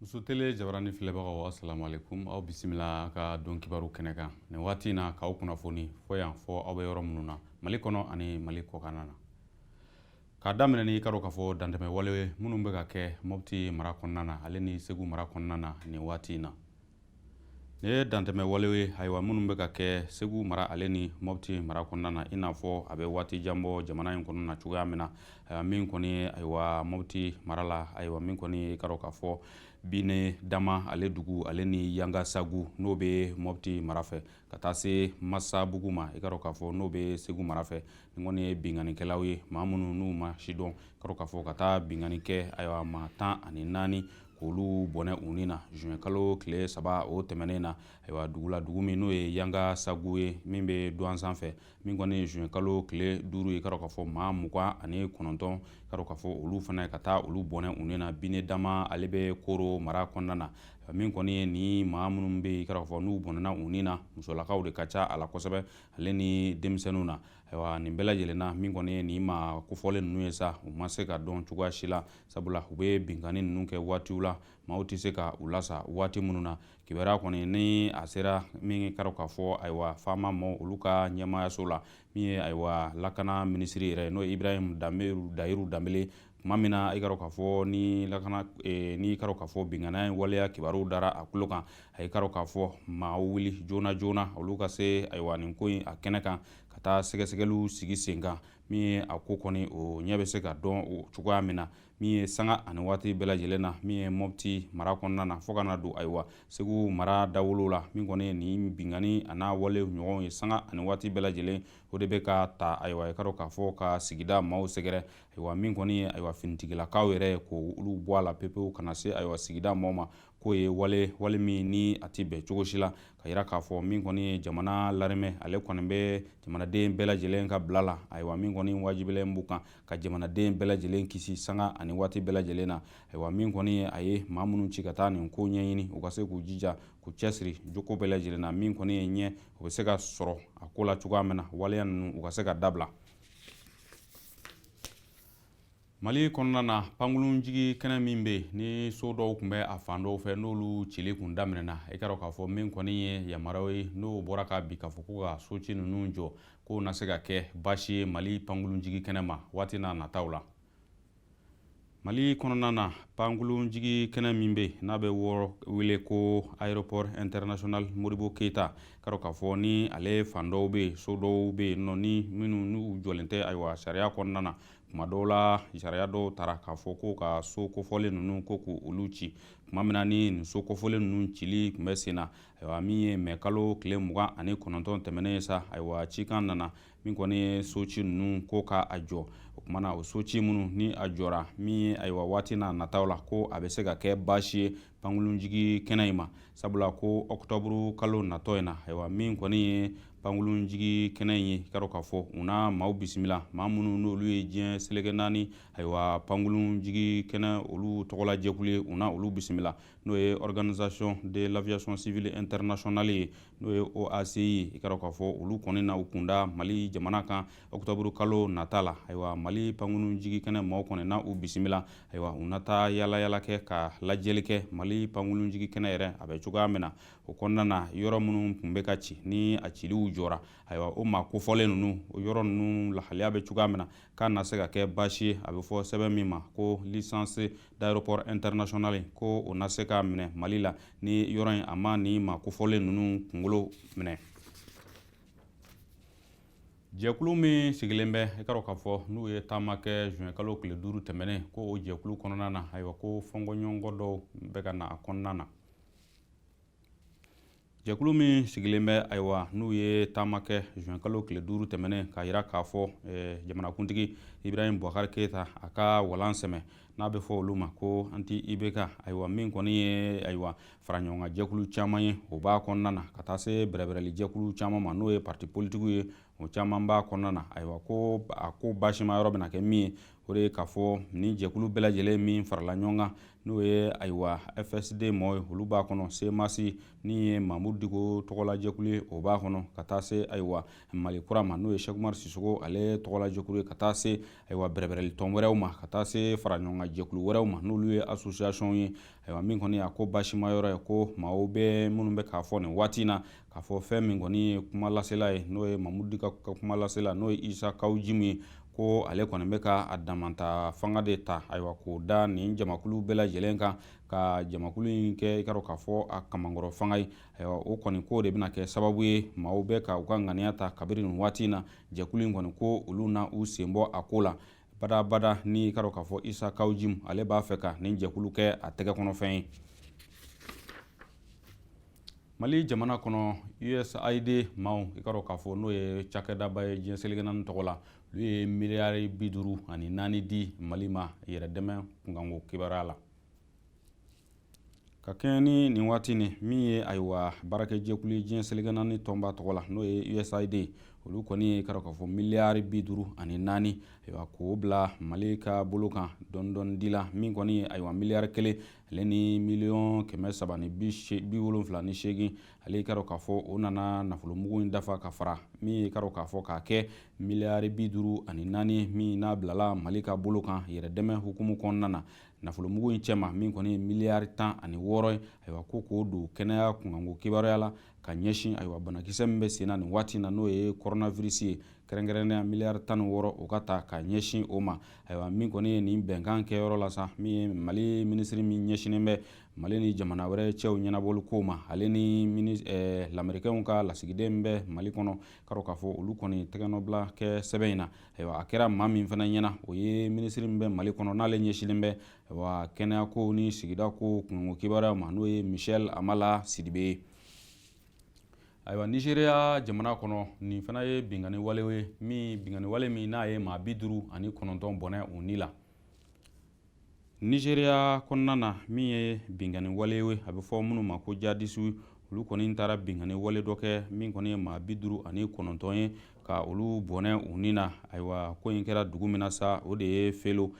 Muso tele jabarani filɛbagaw assalamu alaikum aw bisimila ka don kibaru kɛnɛ kan nin waati na k'aw kunnafoni fɔ yan fɔ aw bɛ yɔrɔ minnu na Mali kɔnɔ ani Mali kɔkan na k'a daminɛ ni k'a dɔn k'a fɔ dantɛmɛ wale minnu bɛ ka kɛ Mopti mara kɔnɔna na ale ni Segu mara kɔnɔna na nin waati na nin ye dantɛmɛ wale ye ayiwa minnu bɛ ka kɛ Segu mara ale ni Mopti mara kɔnɔna na i n'a fɔ a bɛ waati jan bɔ jamana in kɔnɔna na cogoya min na min kɔni ayiwa Mopti mara la ayiwa min kɔni k'a dɔn k'a fɔ Bine Dama ale dugu ale ni Yanga Sagu n'o bɛ Mopti mara fɛ ka taa se Masabugu ma i k'a dɔn k'a fɔ n'o bɛ Segu mara fɛ nin kɔni ye binganikɛlaw ye maa minnu n'u ma sidɔn k'a dɔn k'a fɔ ka taa bingani kɛ ayiwa maa 14 k'olu bɔnɛ u ni na juin kalo tile 3 o tɛmɛnen na ayiwa dugula dugu min n'o ye Yanga Sagu ye min bɛ Douentza fɛ min kɔni ye juin kalo tile 5 ye i k'a dɔn k'a fɔ maa 29 k'a dɔn k'a fɔ olu fana ka taa olu bɔnɛ u ni na Bine Dama ale bɛ Koro mara kɔnɔna na min kɔni ye ni maa minnu bɛ i k'a dɔn k'a fɔ n'u bɔnɛna u ni na musolakaw de ka ca a la kosɛbɛ ale ni denmisɛnninw na ayiwa nin bɛɛ lajɛlen na min kɔni ye nin maa kofɔlen ninnu ye sa u ma se ka dɔn cogoya si la sabula u bɛ binkani ninnu kɛ waatiw la maaw tɛ se ka u lasa waati minnu na kibaruya kɔni ni a sera min k'a dɔn k'a fɔ ayiwa faama mɔ olu ka ɲɛmaayaso la min ye ayiwa lakana minisiri yɛrɛ n'o ye Ibrahim Dayiru Danbele tuma min na i k'a dɔn k'a fɔ ni k'a dɔn k'a fɔ bingani waleya kibaruw dara a tulo kan a ye k'a dɔn k'a fɔ maaw wuli joona joona olu ka se ayiwa nin ko in a kɛnɛ kan ka taa sɛgɛsɛgɛliw sigi sen kan min ye a ko kɔni o ɲɛ bɛ se ka dɔn o cogoya min na min ye sanga ani waati bɛɛ lajɛlen na min ye Mopti mara kɔnɔna na fo ka na don ayiwa Segu mara dawolo la min kɔni ye nin bingani a n'a wale ɲɔgɔn ye sanga ani waati bɛɛ lajɛlen o de bɛ ka ta ayiwa i k'a dɔn k'a fɔ ka sigida maaw sɛgɛrɛ ayiwa min kɔni ye ayiwa finitigilakaw yɛrɛ k'olu bɔ a la pepewu kana se ayiwa sigida maaw ma k'o ye wale min ni a tɛ bɛn cogo si la ka yira k'a fɔ min kɔni ye jamana larimɛ ale kɔni bɛ jamanaden bɛɛ lajɛlen ka bila la ayiwa min kɔni wajibilen b'u kan ka jamanaden bɛɛ lajɛlen kisi sanga ani waati bɛɛ lajɛlen na ayiwa min kɔni ye a ye maa minnu ci ka taa nin ko ɲɛɲini u ka se k'u jija k'u cɛsiri joko bɛɛ lajɛlen na min kɔni ye ɲɛ u bɛ se ka sɔrɔ a ko la cogoya min na waleya ninnu u ka se ka dabila Mali kɔnɔna na pankurunjigi kɛnɛ min bɛ ni so dɔw tun bɛ a fan dɔw fɛ n'olu cili kun daminɛna i k'a dɔn k'a fɔ min kɔni ye yamaruyaw ye n'o bɔra ka bi k'a fɔ ko ka so ci ninnu jɔ k'o na se ka kɛ baasi ye Mali pankurunjigi kɛnɛ ma waati n'a nataw la Mali kɔnɔna na pankurunjigi kɛnɛ min bɛ n'a bɛ wele ko aéroport international Modibo Keyita k'a dɔn k'a fɔ ni ale fan dɔw bɛ yen so dɔw bɛ yen nɔ ni minnu n'u jɔlen tɛ ayiwa sariya kɔnɔna na tuma dɔw la sariya dɔw taara k'a fɔ ko ka so kofɔlen ninnu ko k'olu ci tuma min na ni nin so kofɔlen ninnu cili tun bɛ sen na ayiwa min ye mɛ kalo tile 29 tɛmɛnen ye sa ayiwa cikan nana min kɔni ye so ci ninnu ko k'a jɔ o tuma na o so ci minnu ni a jɔra min ye ayiwa waati n'a nataw la ko a bɛ se ka kɛ baasi ye pankurunjigi kɛnɛ in ma sabula ko ɔkutɔburu kalo natɔ in na ayiwa min kɔni ye pankurunjigi kɛnɛ in ye i k'a dɔn k'a fɔ u na maaw bisimila maa minnu n'olu ye diɲɛ seleke 4 ayiwa pankurunjigi kɛnɛ olu tɔgɔla jɛkulu ye u na olu bisimila n'o ye organisation de l'aviation civile internationale ye n'o ye OACI ye i k'a dɔn k'a fɔ olu kɔni na u kunda Mali jamana kan ɔkutɔburu kalo nata la ayiwa Mali pankurunjigi kɛnɛ maaw kɔni na u bisimila ayiwa u na taa yala kɛ ka lajɛli kɛ Mali pankurunjigi kɛnɛ yɛrɛ a bɛ cogoya min na o kɔnɔna na yɔrɔ minnu tun bɛ ka ci ni a ciliw jɔra ayiwa o maa kofɔlen ninnu o yɔrɔ ninnu lahaliya bɛ cogoya min na k'a na se ka kɛ baasi ye a bɛ fɔ sɛbɛn min ma ko licence d'aéroport international ko o na se ka minɛ Mali la ni yɔrɔ in a ma ni maa kofɔlen ninnu kunkolo minɛ jɛkulu min sigilen bɛ i k'a dɔn k'a fɔ n'u ye taama kɛ juin kalo tile 5 tɛmɛnen ko o jɛkulu kɔnɔna na ayiwa ko fɔnkɔɲɔgɔnkɔ dɔw bɛ ka na a kɔnɔna na jɛkulu min sigilen bɛ ayiwa n'u ye taama kɛ juin kalo tile 5 tɛmɛnen k'a yira k'a fɔ jamanakuntigi Ibrahim Boubacar Keita a ka walan sɛmɛ n'a bɛ fɔ olu ma ko anti-IBK ayiwa min kɔni ye ayiwa faraɲɔgɔnkan jɛkulu caman ye o b'a kɔnɔna na ka taa se bɛrɛbɛrɛli jɛkulu caman ma n'o ye parti politigiw ye o caman b'a kɔnɔna na ayiwa ko a ko baasima yɔrɔ bɛna kɛ min ye o de ye k'a fɔ ni jɛkulu bɛɛ lajɛlen min farala ɲɔgɔn kan n'o ye ayiwa FSD mɔgɔw olu b'a kɔnɔ, CMAC min ye Mamudu Diko tɔgɔlajɛkulu ye o b'a kɔnɔ, ka taa se ayiwa Mali kura ma n'o ye Cheikh Umar Sisoko ale tɔgɔlajɛkulu ye, ka taa se ayiwa bɛrɛbɛrɛli tɔn wɛrɛw ma, ka taa se faraɲɔgɔnkan jɛkulu wɛrɛw ma n'olu ye association ye. Ayiwa min kɔni a ko basima yɔrɔ ye ko maaw bɛ minnu bɛ k'a fɔ nin waati in na k'a fɔ fɛn min kɔni ye kuma lasela ye n'o ye Mamudu Diko ka kuma lasela n'o ye Isa Kawu Jimu ye, ko ale kɔni bɛ ka a damanta fanga de ta ayiwa k'o da nin jamakulu bɛɛ lajɛlen kan, ka jamakulu in kɛ i ka dɔn k'a fɔ a kamankɔrɔ fanga ye. Ayiwa o kɔni ko de bɛna kɛ sababu ye maaw bɛ ka u ka ŋaniya ta kabiri nin waati in na, jɛkulu in kɔni ko olu na u sen bɔ a ko la badabada, ni i ka dɔn k'a fɔ Isa Kawu Jimu ale b'a fɛ ka nin jɛkulu kɛ a tɛgɛ kɔnɔfɛn ye. Mali jamana kɔnɔ USAID maaw i ka dɔn k'a fɔ n'o ye cakɛdaba ye diɲɛ seleke naani tɔgɔ la, olu ye miliyari 54 di Mali ma yɛrɛdɛmɛ kunkanko kibaruya la. Ka kɛɲɛ ni nin waati nin min ye ayiwa baarakɛjɛkulu ye diɲɛ seleke naani tɔnba tɔgɔ la n'o ye USAID, olu kɔni ye i ka dɔn k'a fɔ miliyari 54 ayiwa k'o bila Mali ka bolo kan dɔɔni di la, min kɔni ye ayiwa miliyari 1 ale ni miliyɔn 378 ale i ka dɔn k'a fɔ o nana nafolomugu in dafa ka fara min ye i ka dɔn k'a fɔ k'a kɛ miliyari 54 min n'a bilala Mali ka bolo kan yɛrɛdɛmɛ hukumu kɔnɔna na. Nafolomugu in cɛma min kɔni ye miliyari 16 ye ayiwa ko k'o don kɛnɛya kunkanko kibaruya la ka ɲɛsin ayiwa banakisɛ min bɛ sen na nin waati in na n'o ye coronavirus ye, kɛrɛnkɛrɛnnenya miliyari 16 o ka ta ka ɲɛsin o ma. Ayiwa min kɔni ye nin bɛnkan kɛyɔrɔ la sa, min ye Mali minisiri min ɲɛsinen bɛ Mali ni jamana wɛrɛ cɛw ɲɛnabɔli ko ma, ale ni lamɛrikɛnw ka lasigiden bɛ Mali kɔnɔ, ka dɔn k'a fɔ olu kɔni tɛgɛnɔbila kɛ sɛbɛn in na. Ayiwa a kɛra maa min fana ɲɛna o ye minisiri min bɛ Mali kɔnɔ n'ale ɲɛsinnen bɛ ayiwa kɛnɛyako ni sigida ko kunkanko kibaruya ma n'o ye Michel Amala Sidibe ye. Ayiwa Nizeriya jamana kɔnɔ nin fana ye binkani wale ye, binkani wale min n'a ye maa 59 bɔnɛ u ni la. Nizeriya kɔnɔna na min ye binkani wale ye, a bɛ fɔ minnu ma ko jadisiw, olu kɔni taara binkani wale dɔ kɛ min kɔni ye maa 59 ye ka olu bɔnɛ u ni na. Ayiwa ko in kɛra dugu min na sa o de ye Felo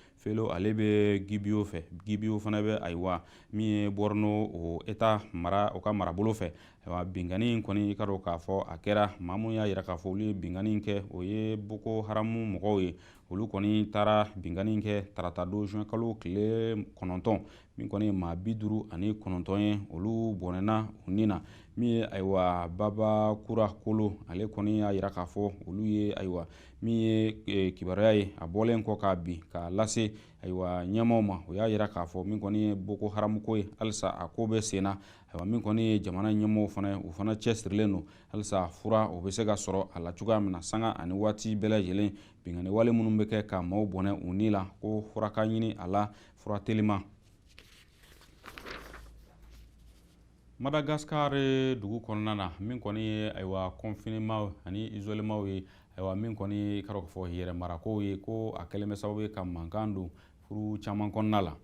ale bɛ Gibiyo fɛ, Gibiyo fana bɛ ayiwa min ye Borno o Eta mara o ka marabolo fɛ. Ayiwa binkani in kɔni i ka dɔn k'a fɔ a kɛra maa mun y'a yira k'a fɔ olu ye binkani in kɛ o ye Boko Haramu mɔgɔw ye. Olu kɔni taara binkani in kɛ tarata don juin kalo tile 9 min kɔni ye maa 59 ye olu bɔnɛna u ni na, min ye ayiwa Babakura Kolo ale kɔni y'a yira k'a fɔ olu ye ayiwa min ye kibaruya ye a bɔlen kɔ k'a bin k'a lase ayiwa ɲɛmaaw ma. O y'a yira k'a fɔ min kɔni ye Boko Haramu ko ye halisa a ko bɛ sen na. Ayiwa min kɔni ye jamana ɲɛmaaw fana ye u fana cɛsirilen don halisa fura o bɛ se ka sɔrɔ a la cogoya min na sanga ani waati bɛɛ lajɛlen. Binkani wale minnu bɛ kɛ ka maaw bɔnɛ u ni la ko fura ka ɲini a la, fura telima. Madagascar dugu kɔnɔna na min kɔni ye ayiwa confinement ani isolement ye, ayiwa min kɔni ka dɔn k'a fɔ yɛrɛ marakow ye ko a kɛlen bɛ sababu ye ka mankan don furu caman kɔnɔna la.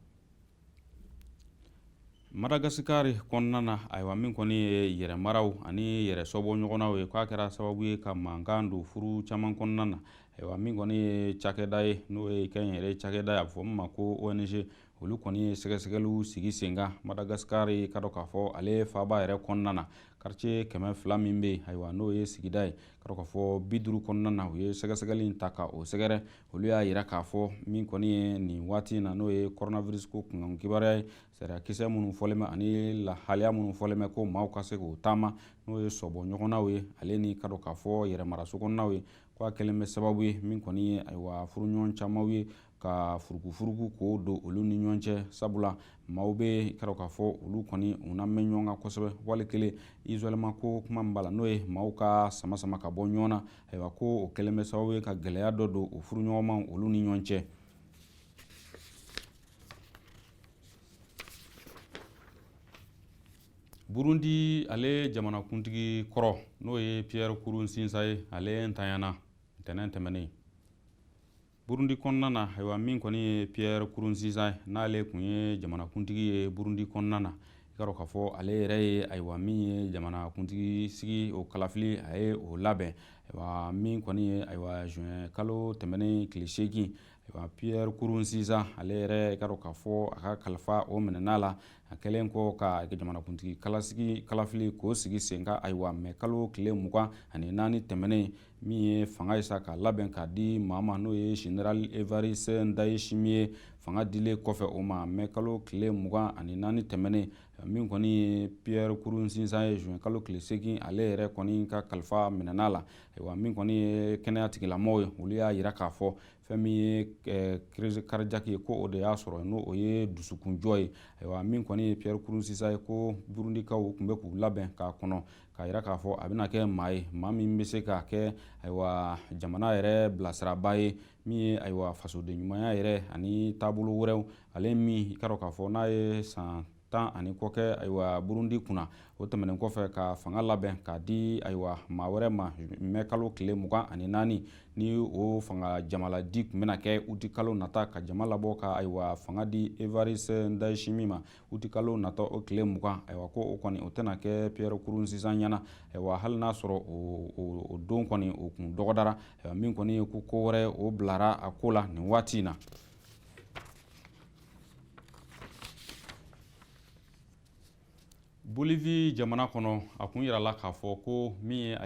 Madagascar kɔnɔna na ayiwa min kɔni ye yɛrɛ maraw ani yɛrɛ sɔbɔ ɲɔgɔnnaw ye k'a kɛra sababu ye ka mankan don furu caman kɔnɔna na. Ayiwa min kɔni ye cakɛda ye n'o ye kɛnyɛrɛye cakɛda ye a bɛ fɔ min ma ko ONG, olu kɔni ye sɛgɛsɛgɛliw sigi sen kan. Madagascar ka dɔn k'a fɔ ale faaba yɛrɛ kɔnɔna na quartier 200 min bɛ yen ayiwa n'o ye sigida ye, ka dɔn k'a fɔ 50 kɔnɔna na u ye sɛgɛsɛgɛli in ta ka o sɛgɛrɛ. Olu y'a yira k'a fɔ min kɔni ye nin waati in na n'o ye coronavirus ko kunkanko kibaruya ye, sariyakisɛ minnu fɔlen bɛ ani lahaliya minnu fɔlen bɛ ko maaw ka se k'o taama n'o ye sɔbɔ ɲɔgɔnnaw ye ale ni ka dɔn k'a fɔ yɛrɛ maraso kɔnɔnaw ye, ko a kɛlen bɛ sababu ye min kɔni ye ayiwa furuɲɔgɔn camanw ye ka furukufuruku k'o don olu ni ɲɔgɔn cɛ. Sabula maaw bɛ ka dɔn k'a fɔ olu kɔni u na mɛn ɲɔgɔn kan kosɛbɛ, wali kelen isolement ko kuma min b'a la n'o ye maaw ka sama sama ka bɔ ɲɔgɔn na. Ayiwa ko o kɛlen bɛ sababu ye ka gɛlɛya dɔ don o furuɲɔgɔnmaw olu ni ɲɔgɔn cɛ. Burundi ale jamanakuntigi kɔrɔ n'o ye Pierre Nkurunziza ye ale ntanyana ntɛnɛn tɛmɛnen. Burundi kɔnɔna na ayiwa min kɔni ye Pierre Nkurunziza ye n'ale kun ye jamanakuntigi ye Burundi kɔnɔna na, i ka dɔn k'a fɔ ale yɛrɛ ye ayiwa min ye jamanakuntigi sigi o kalafili a ye o labɛn. Ayiwa min kɔni ye ayiwa juin kalo tɛmɛnen tile 8 Pierre Nkurunziza ale yɛrɛ ka dɔn k'a fɔ a ka kalifa o minɛna la a kɛlen kɔ ka jamanakuntigi kalafili k'o sigi sen kan mɛ kalo tile 24 tɛmɛnen min ye fanga ye sa ka labɛn k'a di maa ma n'o ye General Evariste Ndayishimiye ye fanga dilen kɔfɛ o ma mɛ kalo tile 24 tɛmɛnen min kɔni ye Pierre Nkurunziza ye juin kalo tile 8 ale yɛrɛ kɔni ka kalifa minɛna la min kɔni ye kɛnɛya tigilamɔgɔw ye olu y'a yira k'a fɔ fɛn min ye crise cardiaque ye ko o de y'a sɔrɔ n'o ye dusukunjɔ ye min kɔni ye Pierre Nkurunziza ye ko burundikaw tun bɛ k'u labɛn k'a kɔnɔ k'a yira k'a fɔ a bɛna kɛ maa ye maa min bɛ se k'a kɛ jamana yɛrɛ bilasiraba ye min ye fasoden ɲumanya yɛrɛ ani taabolo wɛrɛw ale min i ka dɔn k'a fɔ n'a ye san 10 ani kɔ kɛ Burundi kunna o tɛmɛnen kɔfɛ ka fanga labɛn k'a di maa wɛrɛ ma mɛ kalo tile 24 ni o fanga jamaladi tun bɛna kɛ uti kalo nata ka jama labɔ ka fanga di Evariste Ndayishimiye ma uti kalo nata o tile 20 ko o kɔni o tɛna kɛ Pierre Nkurunziza ɲɛna hali n'a sɔrɔ o don kɔni o kun dɔgɔdara min kɔni ye ko wɛrɛ o bilara a ko la nin waati in na. Bolivie jamana kɔnɔ a kun yirala k'a fɔ ko min ye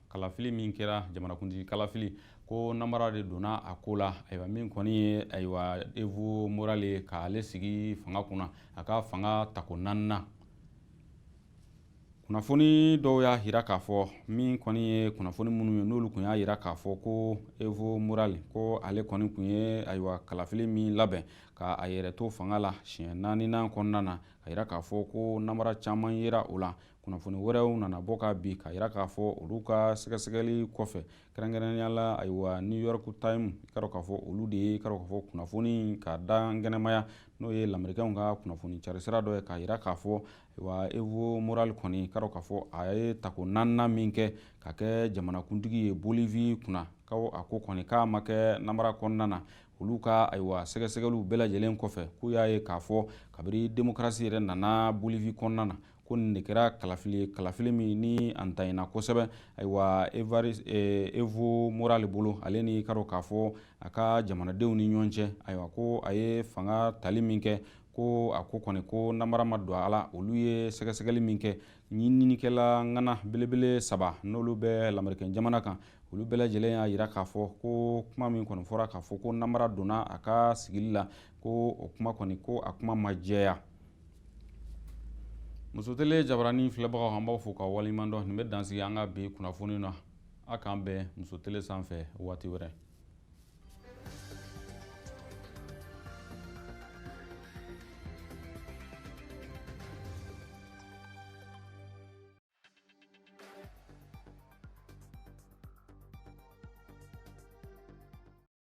kalafili min kɛra jamanakuntigi kalafili ko namara de donna a ko la min kɔni ye Evo Morales k'ale sigi fanga kunna a ka fanga tako 4nan. Kunnafoni dɔw y'a jira k'a fɔ min kɔni ye kunnafoni minnu ye n'olu kun y'a jira k'a fɔ ko Evo Morales ko ale kɔni kun ye kalafili min labɛn ka a yɛrɛ to fanga la siɲɛ 4nan kɔnɔna na ka jira k'a fɔ ko namara caman yera o la kunnafoni wɛrɛw nana bɔ ka bi ka jira k'a fɔ olu ka sɛgɛsɛgɛli kɔfɛ kɛrɛnkɛrɛnnenya la New York Times ka dɔn k'a fɔ olu de ye ka dɔn k'a fɔ kunnafoni ka da ŋɛnɛmaya n'o ye lamɛrikɛnw ka kunnafoni carisira dɔ ye ka jira k'a fɔ Evo Morales kɔni ka dɔn k'a fɔ a ye tako 4nan min kɛ ka kɛ jamanakuntigi ye Bolivie kunna a ko kɔni k'a ma kɛ namara kɔnɔna na olu ka sɛgɛsɛgɛliw bɛɛ lajɛlen kɔfɛ k'u y'a ye k'a fɔ kabiri démocratie yɛrɛ nana Bolivie kɔnɔna na ko nin de kɛra kalafili min ni a ntanyana kosɛbɛ Evo Morales bolo ale ni ka dɔn k'a fɔ a ka jamanadenw ni ɲɔgɔn cɛ ko a ye fanga tali min kɛ ko a ko kɔni ko namara ma don a la olu ye sɛgɛsɛgɛli min kɛ ɲininikɛla ŋana belebele 3 n'olu bɛ lamɛrikɛn jamana kan olu bɛɛ lajɛlen y'a jira k'a fɔ ko kuma min kɔni fɔra k'a fɔ ko namara donna a ka sigili la ko o kuma kɔni ko a kuma ma jɛya. Muso tele jabarani filɛbagaw an b'aw fo ka waleɲuman dɔn nin bɛ dansigi an ka bi kunnafoni na a k'an bɛn muso tele sanfɛ waati wɛrɛ.